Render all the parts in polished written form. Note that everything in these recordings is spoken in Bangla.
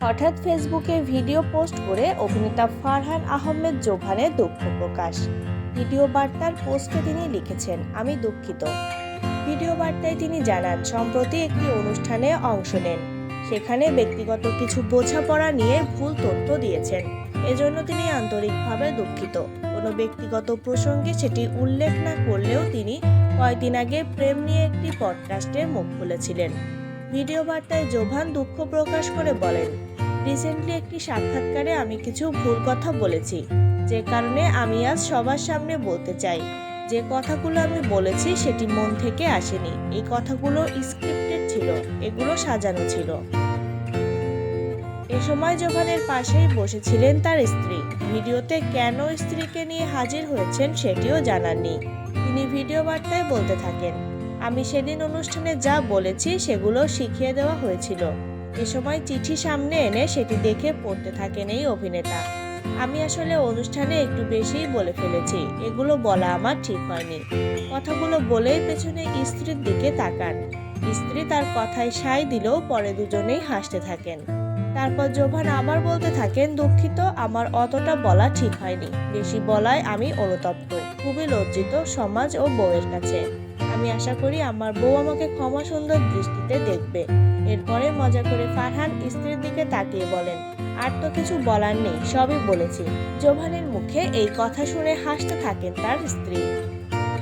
হঠাৎ ফেসবুকে ভিডিও পোস্ট করে অভিনেতা ফারহান আহমেদ জোভানের দুঃখ প্রকাশ। ভিডিও বার্তার পোস্টে তিনি লিখেছেন, আমি দুঃখিত। ভিডিও বার্তায় তিনি জানান, সম্প্রতি একটি অনুষ্ঠানে অংশ নেন, সেখানে ব্যক্তিগত কিছু বোঝাপড়া নিয়ে ভুল তথ্য দিয়েছেন। এজন্য তিনি আন্তরিকভাবে দুঃখিত। কোনো ব্যক্তিগত প্রসঙ্গে সেটি উল্লেখ না করলেও তিনি কয়েকদিন আগে প্রেম নিয়ে একটি পডকাস্টে মুখ খুলেছিলেন। ভিডিও বার্তায় জোভান দুঃখ প্রকাশ করে বলেন, রিসেন্টলি একটি সাক্ষাৎকারে আমি কিছু ভুল কথা বলেছি, যে কারণে আমি আজ সবার সামনে বলতে চাই যে কথাগুলো আমি বলেছি সেটি মন থেকে আসেনি। এই কথাগুলো স্ক্রিপ্টেড ছিল, এগুলো সাজানো ছিল। এ সময় জোভানের পাশেই বসেছিলেন তার স্ত্রী। ভিডিওতে কেন স্ত্রীকে নিয়ে হাজির হয়েছেন সেটিও জানাননি। তিনি ভিডিও বার্তায় বলতে থাকেন, আমি সেদিন অনুষ্ঠানে যা বলেছি সেগুলো শিখিয়ে দেওয়া হয়েছিল। এ সময় চিঠি সামনে এনে সেটি দেখে পড়তে থাকেন এই অভিনেতা। আমি আসলে অনুষ্ঠানে একটু বেশিই বলে ফেলেছি, এগুলো বলা আমার ঠিক হয়নি। কথাগুলো বলেই পেছনে স্ত্রীর দিকে তাকান। স্ত্রী তার কথায় সায় দিলেও পরে দুজনেই হাসতে থাকেন। তারপর জোভান আবার বলতে থাকেন, দুঃখিত, আমার অতটা বলা ঠিক হয়নি, বেশি বলায় আমি অনুতপ্ত, খুবই লজ্জিত সমাজ ও বউয়ের কাছে। আমি আশা করি আমার বউ আমাকে ক্ষমা সুন্দর দৃষ্টিতে দেখবে। এরপরে মজা করে ফারহান স্ত্রীর দিকে তাকিয়ে বলেন, আর তো কিছু বলার নেই, সবই বলেছি। জোভানের মুখে এই কথা শুনে হাসতে থাকেন তার স্ত্রী।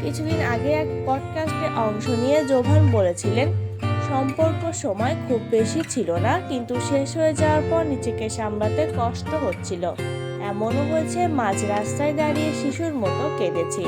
কিছুদিন আগে এক পডকাস্টে অংশ নিয়ে জোভান বলেছিলেন, সম্পর্ক সময় খুব বেশি ছিল না, কিন্তু শেষ হয়ে যাওয়ার পর নিজেকে সামলাতে কষ্ট হচ্ছিল। এমনও হয়েছে মাঝ রাস্তায় দাঁড়িয়ে শিশুর মতো কেঁদেছি।